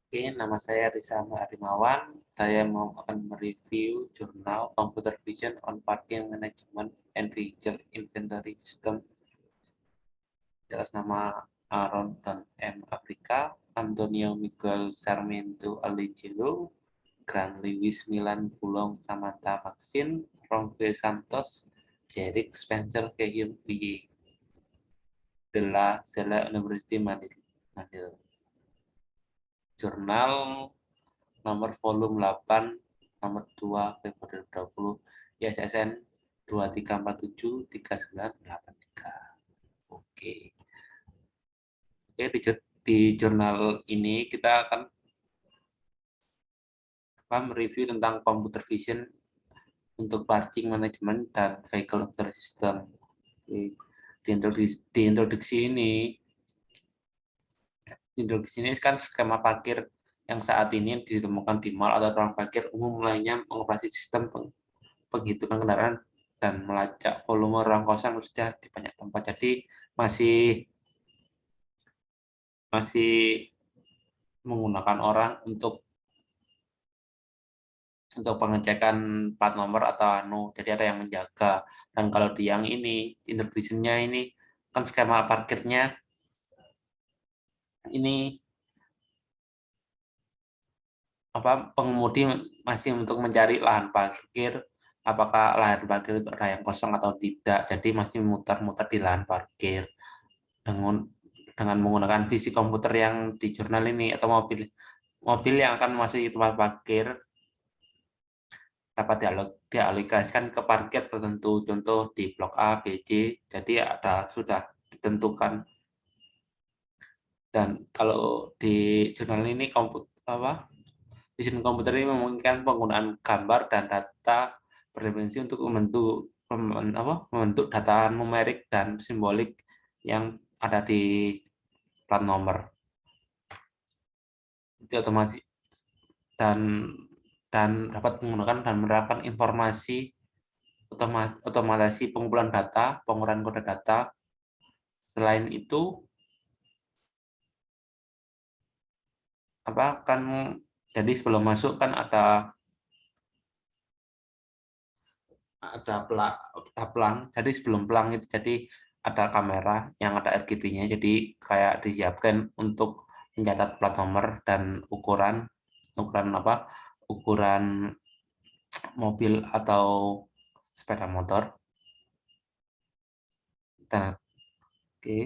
Oke, nama saya Rizama Arimawan. Saya akan mereview jurnal Computer Vision on Parking Management and Vehicle Inventory System atas nama Aaron dan M. Afrika, Antonio Miguel Sarmiento Aligelo, Gran Lewis Milan Pulong Samantha Maxine, Ronque Santos, Jerick Spencer Kehiyun Lee, de la Salle University Manila. Jurnal nomor volume 8 nomor 2 Februari 2020 ISSN 23473983. Oke. Oke, di jurnal ini kita akan mereview tentang computer vision untuk parking management dan vehicle inventory system. Di introduksi ini kan skema parkir yang saat ini ditemukan di mall atau ruang parkir umum lainnya mengoperasi sistem penghitungan kendaraan dan melacak volume ruang kosong sudah di banyak tempat. Jadi masih menggunakan orang untuk pengecekan plat nomor atau jadi ada yang menjaga. Dan kalau di yang ini introduction-nya ini kan skema parkirnya ini pengemudi masih untuk mencari lahan parkir, apakah lahan parkir itu ada yang kosong atau tidak. Jadi masih muter-muter di lahan parkir dengan menggunakan visi komputer yang di jurnal ini atau mobil yang akan masuk di tempat parkir dapat dialokasikan ke parkir tertentu, contoh di blok A, B, C. Jadi sudah ditentukan. Dan kalau di jurnal ini vision komputer ini memungkinkan penggunaan gambar dan data berdimensi untuk membentuk data numerik dan simbolik yang ada di plat nomor. Itu otomatis dan dapat menggunakan dan menerapkan informasi otomatisasi pengumpulan data, pengurahan kode data. Selain itu, jadi sebelum masuk kan ada pelang. Jadi sebelum pelang itu jadi ada kamera yang ada RGB-nya. Jadi kayak disiapkan untuk mencatat plat nomor dan ukuran mobil atau sepeda motor. Dan oke.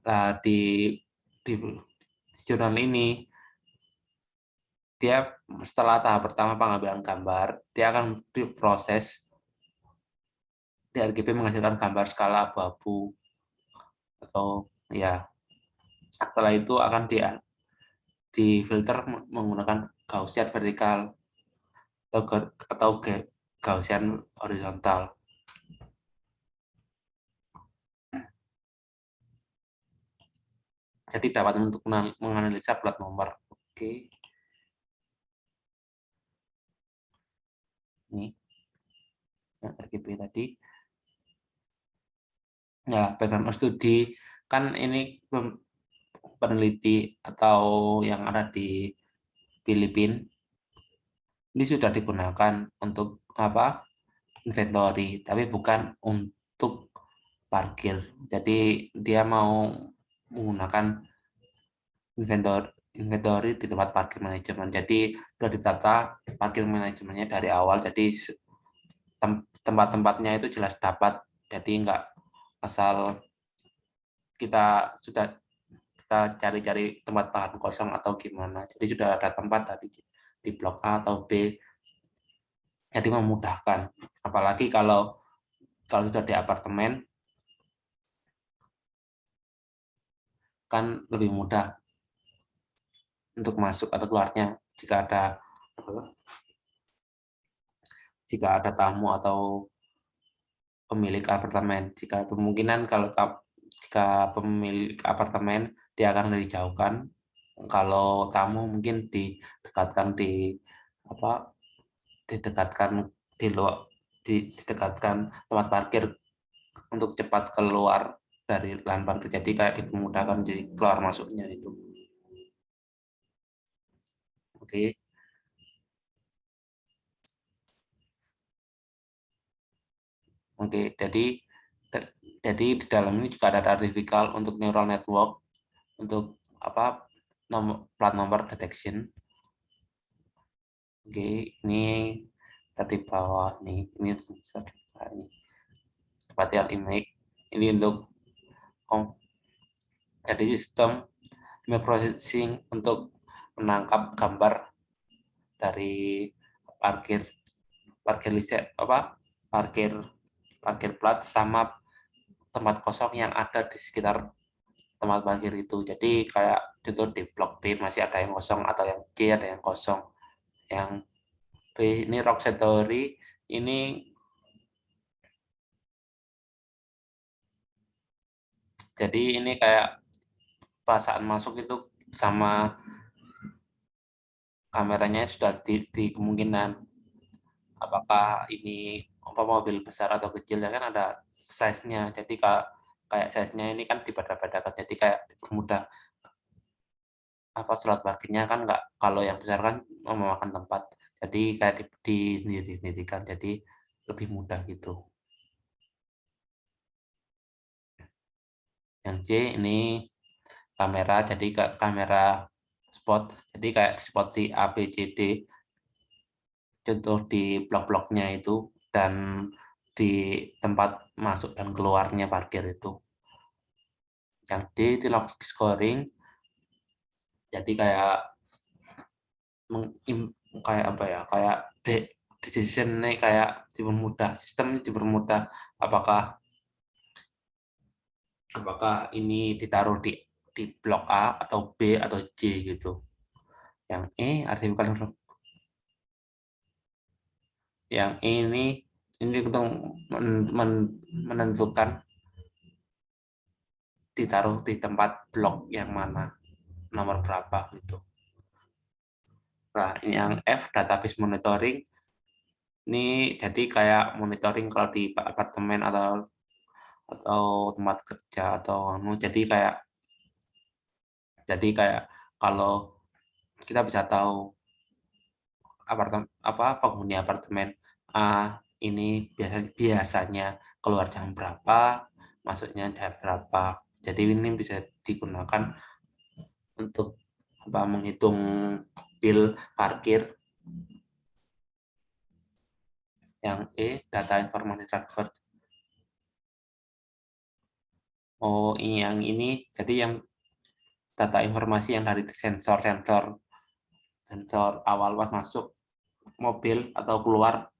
Nah, di jurnal ini dia setelah tahap pertama pengambilan gambar, dia akan diproses di RGB menghasilkan gambar skala abu-abu atau ya. Setelah itu akan difilter menggunakan Gaussian vertikal atau Gaussian horizontal. Jadi dapat untuk menganalisa plat nomor. Oke. Ini yang RGB tadi. Ya, background studi kan ini peneliti atau yang ada di Filipina ini sudah digunakan untuk inventory, tapi bukan untuk parkir. Jadi dia mau menggunakan inventory di tempat parkir manajemen. Jadi sudah ditata parkir manajemennya dari awal. Jadi tempat-tempatnya itu jelas dapat. Jadi nggak asal kita cari-cari tempat tahan kosong atau gimana. Jadi sudah ada tempat tadi di blok A atau B. Jadi memudahkan. Apalagi kalau sudah di apartemen kan lebih mudah untuk masuk atau keluarnya jika ada tamu atau pemilik apartemen. Jika kemungkinan jika pemilik apartemen dia akan dijauhkan, kalau tamu mungkin didekatkan didekatkan tempat parkir untuk cepat keluar dari lahan parkir. Jadi kayak dimudahkan jadi keluar masuknya itu. Oke. Oke, jadi di dalam ini juga ada data tipikal untuk neural network untuk apa plat nomor detection. Oke, ini tadi bawah nih, ini spatial image. Ini untuk jadi sistem image processing untuk menangkap gambar dari parkir liset parkir plat sama tempat kosong yang ada di sekitar tempat parkir itu. Jadi kayak contoh di blok B masih ada yang kosong atau yang C ada yang kosong. Yang B ini Rock Theory ini jadi ini kayak pasaan masuk itu sama kameranya sudah di kemungkinan apakah ini mobil besar atau kecil ya kan ada size-nya. Jadi kayak size-nya ini kan dibeda-bedakan. Jadi kayak bermudah apa slot parkirnya kan nggak kalau yang besar kan memakan tempat. Jadi kayak sendiri-sendirikan. Jadi lebih mudah gitu. Yang C ini kamera, jadi kamera spot. Jadi kayak spot di A, B, C, D. Contoh di blok-bloknya itu dan di tempat masuk dan keluarnya parkir itu. Yang D itu logic scoring. Jadi kayak kayak apa ya? Kayak decision-nya kayak dipermudah, sistem dipermudah apakah ini ditaruh di blok A atau B atau C gitu. Yang E artificial yang ini untuk menentukan ditaruh di tempat blok yang mana, nomor berapa gitu. Nah, ini yang F database monitoring ini jadi kayak monitoring kalau di apartemen atau tempat kerja atau jadi kayak kalau kita bisa tahu penghuni apartemen ini biasanya keluar jam berapa, masuknya jam berapa. Jadi ini bisa digunakan untuk menghitung bill parkir. Yang E data informasi transfer. Oh, yang ini jadi yang data informasi yang dari sensor awal pas masuk mobil atau keluar,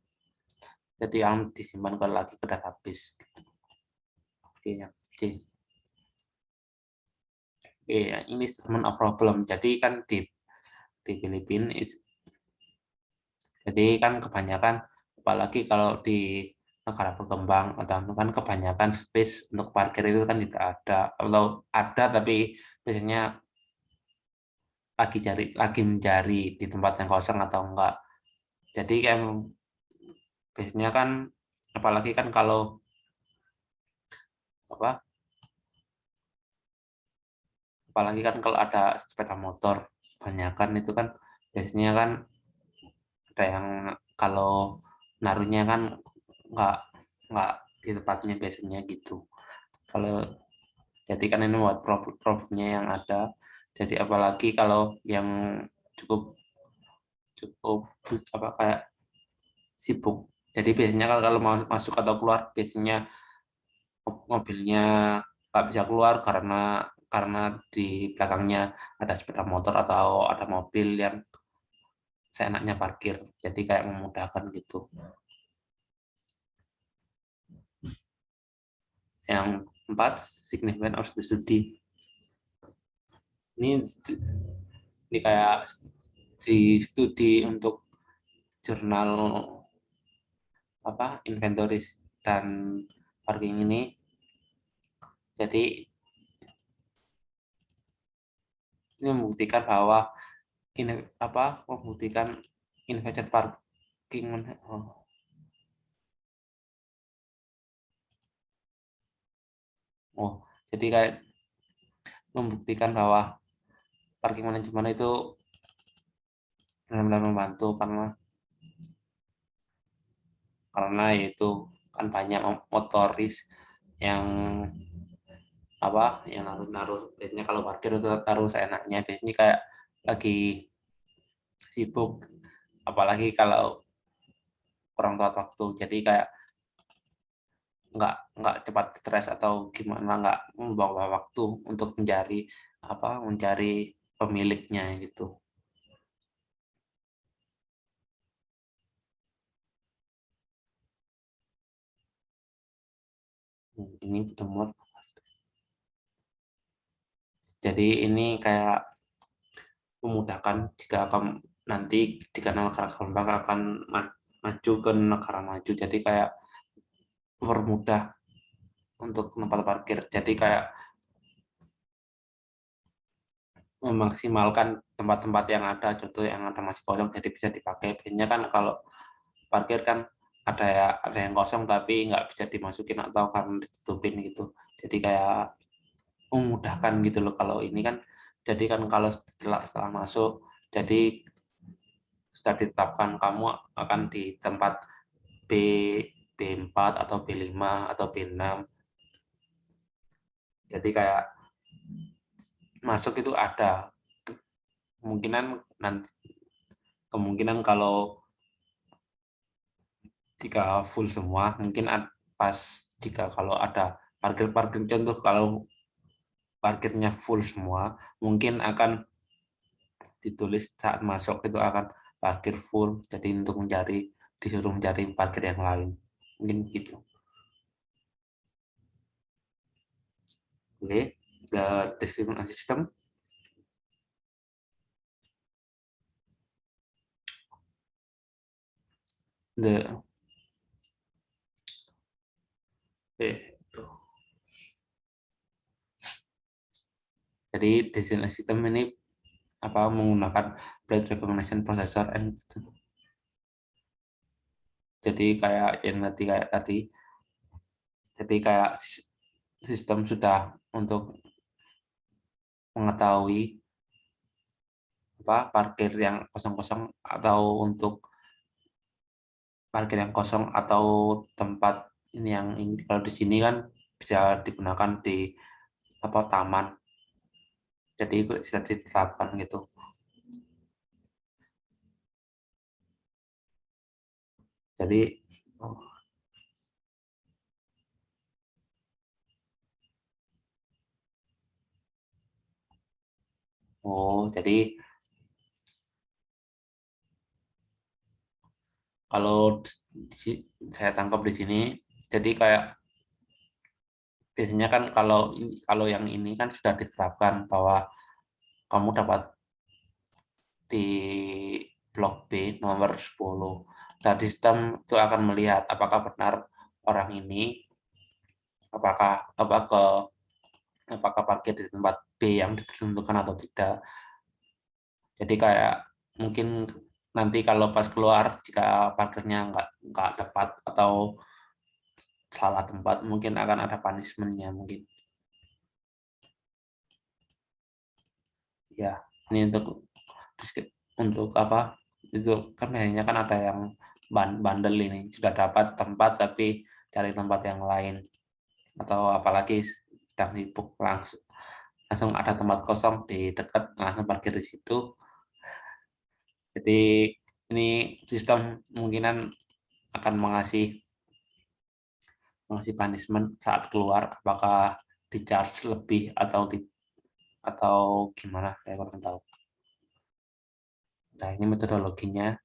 jadi yang disimpan lagi ke database. Oke, yang C. Oke, ini statement of problem. Jadi kan di Filipina, jadi kan kebanyakan, apalagi kalau di negara berkembang, atau kan kebanyakan space untuk parkir itu kan tidak ada. Kalau ada, tapi biasanya lagi mencari di tempat yang kosong atau enggak. Jadi kan biasanya kan, apalagi kan kalau apalagi kan kalau ada sepeda motor banyak kan itu kan biasanya kan ada yang kalau naruhnya kan nggak nggak di tempatnya biasanya gitu. Kalau jadi kan ini buat problemnya yang ada. Jadi apalagi kalau yang cukup cukup kayak sibuk. Jadi biasanya kalau mau masuk atau keluar biasanya mobilnya nggak bisa keluar karena di belakangnya ada sepeda motor atau ada mobil yang seenaknya parkir. Jadi kayak memudahkan gitu. Yang 4, significant of the study. Ini kayak di studi untuk jurnal inventories dan parking ini. Jadi ini membuktikan bahwa ini membuktikan invested parking. Jadi kayak membuktikan bahwa parking manajemen itu benar-benar membantu karena itu kan banyak motoris yang yang naruh-naruh, biasanya kalau parkir itu taruh seenaknya, biasanya kayak lagi sibuk, apalagi kalau kurang tepat waktu, jadi kayak nggak cepat stres atau gimana, nggak membawa waktu untuk mencari pemiliknya gitu. Ini benar. Jadi ini kayak memudahkan jika akan nanti jika negara kembang akan maju ke negara maju, jadi kayak mempermudah untuk tempat parkir, jadi kayak memaksimalkan tempat-tempat yang ada, contoh yang ada masih kosong jadi bisa dipakai. Biasanya kan kalau parkir kan ada yang kosong tapi nggak bisa dimasukin atau karena ditutupin gitu, jadi kayak memudahkan gitu loh. Kalau ini kan jadi kan kalau setelah masuk, jadi sudah ditetapkan kamu akan di tempat B B4 atau B5 atau B6, jadi kayak masuk itu ada kemungkinan nanti, kemungkinan kalau jika full semua mungkin pas, jika kalau ada parkir-parkir, contoh kalau parkirnya full semua mungkin akan ditulis saat masuk itu akan parkir full, jadi untuk disuruh mencari parkir yang lain, mungkin gitu. Oke, okay. The discrimination system. The jadi decision system ini menggunakan plate recognition processor, jadi kayak tadi, jadi kayak sistem sudah untuk mengetahui parkir yang kosong-kosong, atau untuk parkir yang kosong atau tempat ini kalau di sini kan bisa digunakan di taman, jadi itu sudah ditetapkan gitu. Jadi jadi kalau saya tangkap di sini, jadi kayak biasanya kan kalau yang ini kan sudah ditetapkan bahwa kamu dapat di blok B nomor 10. Nah, di sistem itu akan melihat apakah benar orang ini apakah apa ke apakah parkir di tempat B yang ditentukan atau tidak. Jadi kayak mungkin nanti kalau pas keluar, jika parkirnya nggak tepat atau salah tempat, mungkin akan ada punishment-nya mungkin. Ya, ini untuk itu kan biasanya kan ada yang bandel ini, sudah dapat tempat tapi cari tempat yang lain, atau apalagi sedang sibuk, langsung ada tempat kosong di dekat, langsung parkir di situ. Jadi ini sistem kemungkinan akan mengasih punishment saat keluar, apakah di charge lebih atau gimana, saya kurang tahu. Nah, ini metodologinya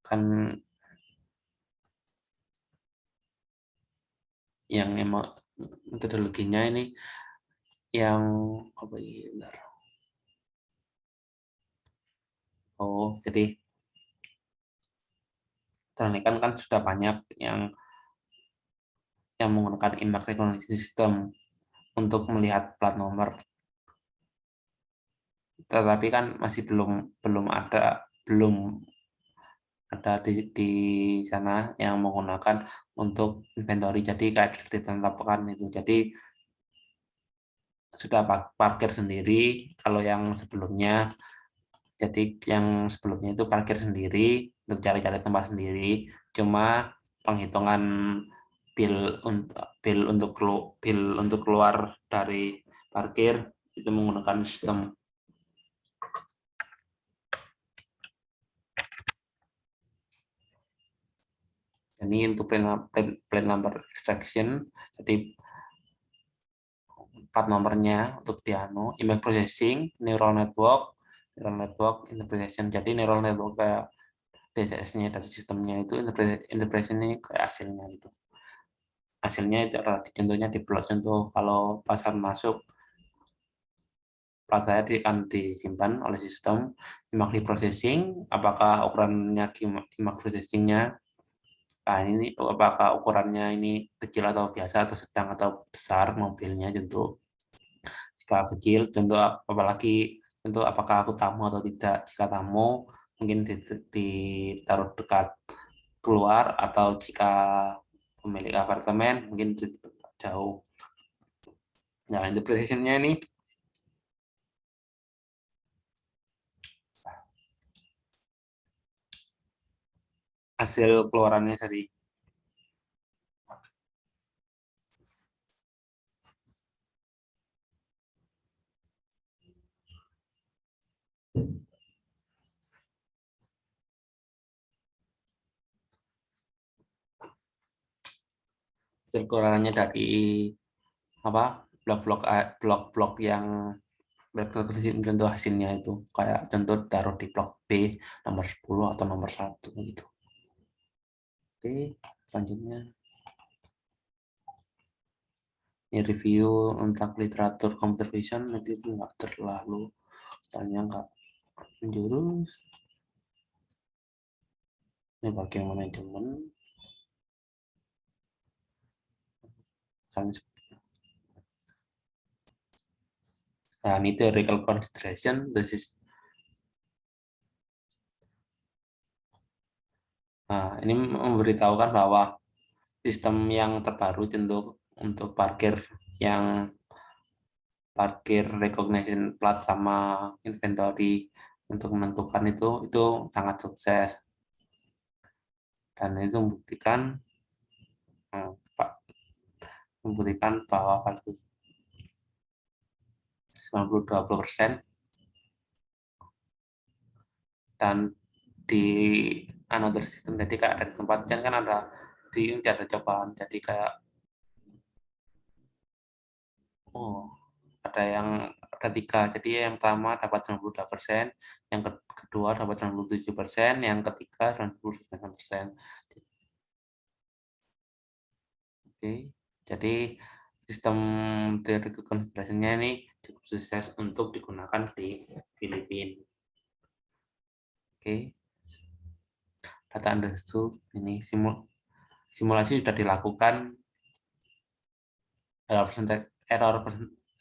kan yang emang metodologinya ini yang apa ini, bentar. Jadi ini kan sudah banyak yang menggunakan impact recognition system untuk melihat plat nomor, tetapi kan masih belum ada di sana yang menggunakan untuk inventory, jadi kayak ditetapkan itu, jadi sudah parkir sendiri. Kalau yang sebelumnya Jadi yang sebelumnya itu parkir sendiri, untuk cari-cari tempat sendiri, cuma penghitungan bill untuk keluar dari parkir itu menggunakan sistem. Ini untuk plate number extraction, jadi plat nomornya untuk piano, image processing, neural network interpretation. Jadi neural network kayak DCS-nya dari sistemnya itu interpretation ini kayak hasilnya itu. Hasilnya itu contohnya di plot, contoh kalau pasar masuk plat saya akan disimpan oleh sistem, image processing, apakah ukurannya image processingnya, nah ini apakah ukurannya ini kecil atau biasa atau sedang atau besar mobilnya, contoh jika kecil, contoh apalagi contoh apakah aku tamu atau tidak. Jika tamu mungkin ditaruh dekat keluar, atau jika pemilik apartemen mungkin jauh. Nah, interpretasinya ini hasil keluarannya dari hasil keluarannya dari apa blok-blok yang contoh hasilnya itu kayak contoh taruh di blok B nomor 10 atau nomor 1 gitu. Oke, selanjutnya ini review tentang literatur computer vision, nanti itu nggak terlalu tanya, nggak menjurus. Ini bagian manajemen. Nah, ini theoretical consideration. Nah, ini memberitahukan bahwa sistem yang terbaru untuk yang parkir recognition plat sama inventory untuk menentukan itu sangat sukses, dan itu membuktikan bahwa 20% dan di another system, jadi kayak ada tempat kan ada ada cobaan, jadi kayak ada 3, jadi yang pertama dapat 92%, yang kedua dapat 97%, yang ketiga 99%. Oke, jadi sistem teori consideration-nya ini cukup sukses untuk digunakan di Filipina. Oke, data understood, ini simulasi sudah dilakukan,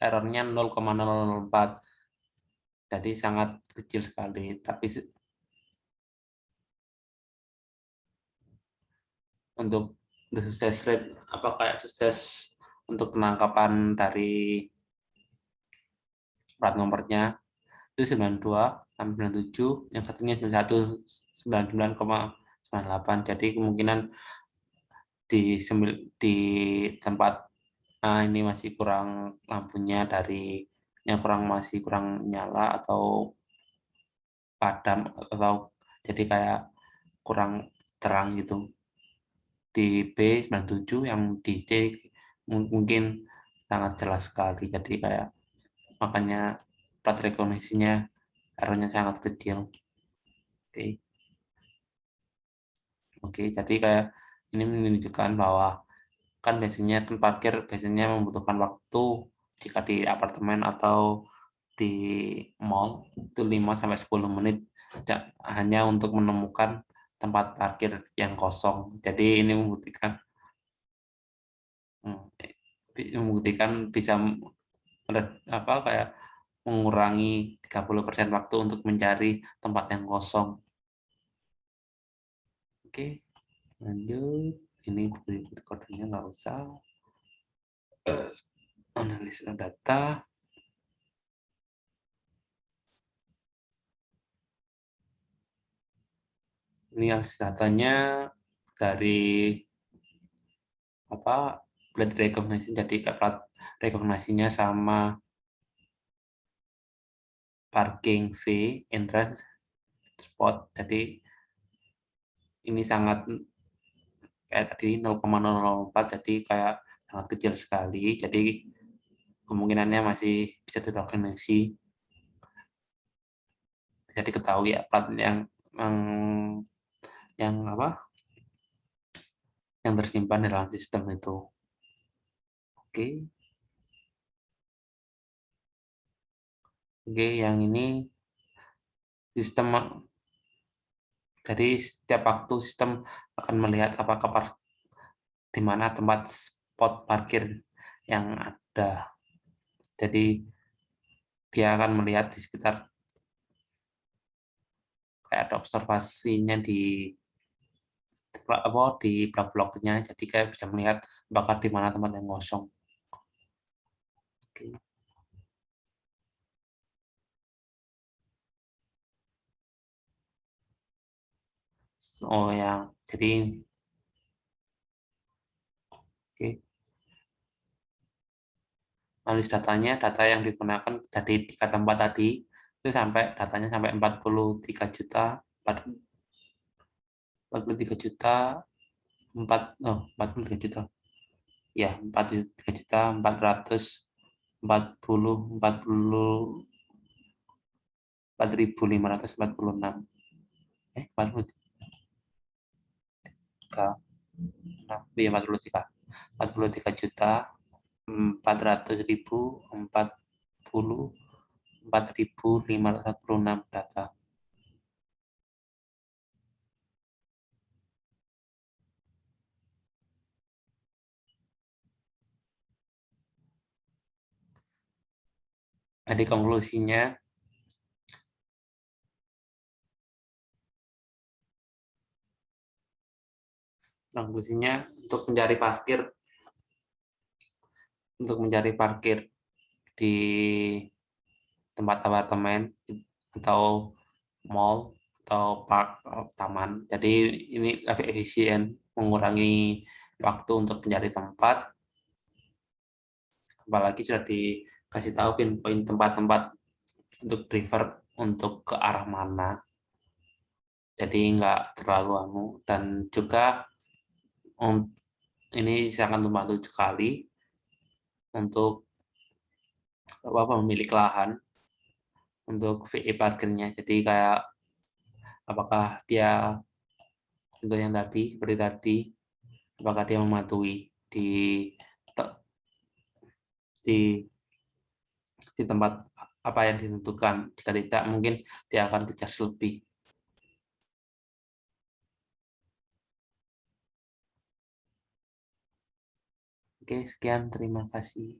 errornya 0,004, jadi sangat kecil sekali. Tapi untuk the success rate, kayak sukses untuk penangkapan dari plat nomornya itu 92 sampai 97, yang satunya 99,98. Jadi kemungkinan di tempat ini masih kurang lampunya, masih kurang nyala atau padam, atau jadi kayak kurang terang gitu. Di B 97, yang di C mungkin sangat jelas sekali, jadi kayak makanya plat rekognisinya errornya sangat kecil. Oke, jadi kayak ini menunjukkan bahwa kan biasanya parkir membutuhkan waktu jika di apartemen atau di mall itu 5 sampai 10 menit hanya untuk menemukan tempat parkir yang kosong. Jadi ini membuktikan bisa kayak mengurangi 30% waktu untuk mencari tempat yang kosong. Oke, lanjut. Ini kodenya nggak usah. Analisa data. Ini datanya dari plate recognition, jadi plat recognition-nya sama parking fee, entrance, spot. Jadi ini sangat kayak tadi 0,004, jadi kayak sangat kecil sekali. Jadi kemungkinannya masih bisa direkognisasi, bisa diketahui ya plat yang yang apa yang tersimpan dalam sistem itu. Oke, yang ini sistem. Jadi setiap waktu sistem akan melihat apakah di mana tempat spot parkir yang ada. Jadi dia akan melihat di sekitar, kayak ada observasinya di blok-bloknya. Jadi kayak bisa melihat apakah di mana tempat yang kosong. Oke. Oh ya, jadi oke. Analis datanya, data yang digunakan dari 3 tempat tadi itu datanya sampai 43 juta, 43 juta 43 juta. Ya, 43 juta 4.546. 43 juta 4.546 data. Jadi konklusinya untuk mencari parkir di tempat apartemen atau mall atau park atau taman. Jadi ini lebih efisien, mengurangi waktu untuk mencari tempat. Apalagi sudah dikasih tahu pinpoint tempat-tempat untuk driver untuk ke arah mana. Jadi nggak terlalu dan juga ini sangat membantu sekali untuk memilih lahan untuk VE parkirnya. Jadi kayak apakah dia untuk yang tadi seperti tadi, apakah dia mematuhi di di di tempat apa yang ditentukan. Jika tidak, mungkin dia akan di-charge lebih. Oke, sekian, terima kasih.